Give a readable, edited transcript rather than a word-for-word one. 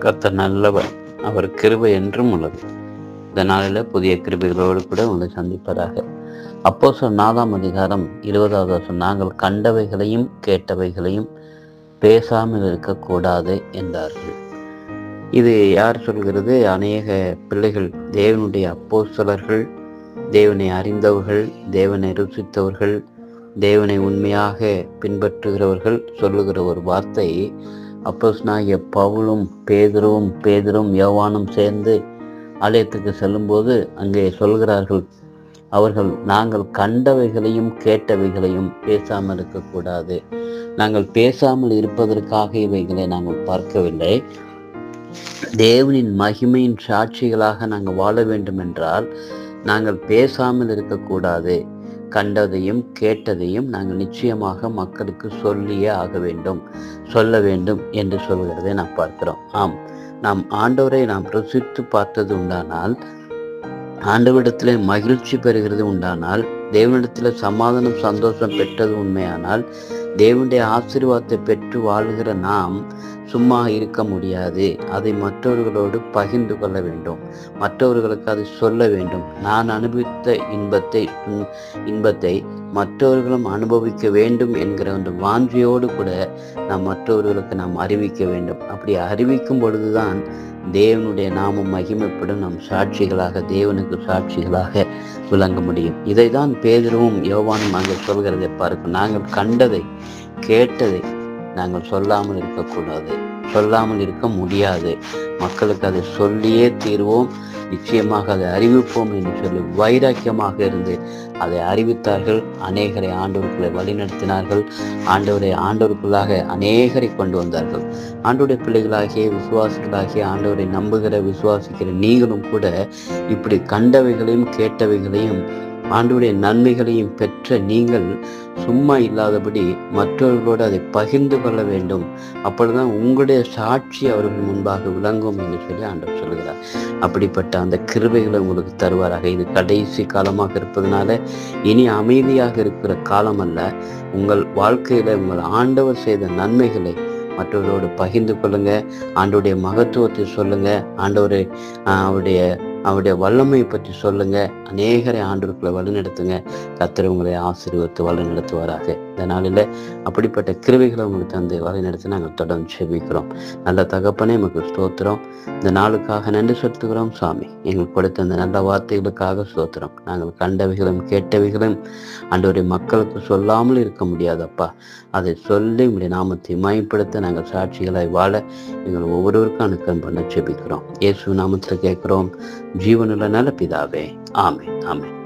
கர்த்தர் நல்லவர், அவர் கிருபை என்றும் உள்ளது. இந்த நாளில் புதிய கிருபைகளோடு கூட உங்களை சந்திப்பதாக. அப்போஸ்தலர் 4ஆம் அதிகாரம் 20வது வசனம், நாங்கள் கண்டவைகளையும் கேட்டவைகளையும் பேசாமல் இருக்கக்கூடாது என்றார்கள். இது யார் சொல்கிறது? அநேக பிள்ளைகள், தேவனுடைய அப்போஸ்தலர்கள், தேவனை அறிந்தவர்கள், தேவனை ருசித்தவர்கள், தேவனை உண்மையாக பின்பற்றுகிறவர்கள் சொல்லுகிற ஒரு வார்த்தை. அப்போஸ்தலனாகிய பவுலும் பேதுரும் யோவானும் சேர்ந்து ஆலயத்துக்கு செல்லும்போது அங்கே சொல்கிறார்கள், அவர்கள் நாங்கள் கண்டவைகளையும் கேட்டவைகளையும் பேசாமல் இருக்கக்கூடாது. நாங்கள் பேசாமல் இருப்பதற்காக இவைகளை நாங்கள் பார்க்கவில்லை. தேவனின் மகிமையின் சாட்சிகளாக நாங்கள் வாழ வேண்டும் என்றால் நாங்கள் பேசாமல் இருக்கக்கூடாது. கண்டதையும் கேட்டதையும் நாங்கள் நிச்சயமாக மக்களுக்கு சொல்லியே ஆக வேண்டும், சொல்ல வேண்டும் என்று சொல்கிறதை நாம் பார்க்கிறோம். ஆம், நாம் ஆண்டவரை நாம் ருசித்து பார்த்தது உண்டானால், ஆண்டவரிடத்திலே மகிழ்ச்சி பெறுகிறது உண்டானால், தேவனிடத்தில் சமாதானம் சந்தோஷம் பெற்றது உண்மையானால், தேவனுடைய ஆசீர்வாதத்தை பெற்று வாழ்கிற நாம் சும்மா இருக்க முடியாது. அதை மற்றவர்களோடு பகிர்ந்து கொள்ள வேண்டும், மற்றவர்களுக்கு அதை சொல்ல வேண்டும். நான் அனுபவித்த இன்பத்தை மற்றவர்களும் அனுபவிக்க வேண்டும் என்கிற அந்த வாஞ்சியோடு கூட நாம் மற்றவர்களுக்கு நாம் அறிவிக்க வேண்டும். அப்படி அறிவிக்கும் பொழுதுதான் தேவனுடைய நாமம் மகிமைப்படும். நம் சாட்சிகளாக, தேவனுக்கு சாட்சிகளாக விளங்க முடியும். இதை தான் பேதுருவும் யோவானும் அங்கே சொல்கிறதை பார்க்க, நாங்கள் கண்டதை கேட்டதை நாங்கள் சொல்லாமல் இருக்கக்கூடாது, சொல்லாமல் இருக்க முடியாது. மக்களுக்கு அதை சொல்லியே தீர்வோம், நிச்சயமாக அதை அறிவிப்போம் என்று சொல்லி வைராக்கியமாக இருந்து அதை அறிவித்தார்கள். அநேகரை ஆண்டவர்களை வழிநடத்தினார்கள். ஆண்டவருக்குள்ளாக அநேகரை கொண்டு வந்தார்கள். ஆண்டவருடைய பிள்ளைகளாகிய விசுவாசிகளாகிய ஆண்டவரை நம்புகிற விசுவாசிக்கிற நீங்களும் கூட இப்படி கண்டவைகளையும் கேட்டவைகளையும் ஆண்டவருடைய நன்மைகளையும் பெற்ற நீங்கள் சும்மா இல்லாதபடி மற்றவர்களோடு அதை பகிர்ந்து கொள்ள வேண்டும். அப்பொழுதுதான் உங்களுடைய சாட்சி அவர்கள் முன்பாக விளங்கும் என்று சொல்லி ஆண்டவர் சொல்கிறார். அப்படிப்பட்ட அந்த கிருபைகளை உங்களுக்கு தருவாராக. இது கடைசி காலமாக இருப்பதனால இனி அமைதியாக இருக்கிற காலம் அல்ல. உங்கள் வாழ்க்கையில உங்கள் ஆண்டவர் செய்த நன்மைகளை மற்றவர்களோடு பகிர்ந்து கொள்ளுங்க. ஆண்டவருடைய மகத்துவத்தை சொல்லுங்க. அவருடைய வல்லமையை பற்றி சொல்லுங்க. அநேகரை ஆண்டவர்களை வழிநடத்துங்க. கர்த்தர் உங்களை ஆசீர்வதித்து வழிநடத்துவாராக. இந்த நாளில் அப்படிப்பட்ட கிருபைகளை உங்களுக்கு தந்து வழிநடத்தி நாங்கள் தொடர்ந்து செபிக்கிறோம். நல்ல தகப்பனே, நமக்கு ஸ்தோத்திரம். இந்த நாளுக்காக நன்றி செலுத்துகிறோம் சாமி. எங்களுக்கு கொடுத்த இந்த நல்ல வார்த்தைகளுக்காக ஸ்தோத்திரம். நாங்கள் கண்டவைகளும் கேட்டவைகளும் ஆண்டவருடைய மக்களுக்கு சொல்லாமல் இருக்க முடியாதப்பா. அதை சொல்லி உங்களுடைய நாமத்தை மகிமைப்படுத்த நாங்கள் சாட்சிகளாய் வாழ எங்கள் ஒவ்வொருவருக்கும் அனுக்கன் பண்ண செபிக்கிறோம். இயேசு நாமத்தில் கேட்கிறோம், ஜீவனுள்ள நல்ல பிதாவே. ஆமென், ஆமென்.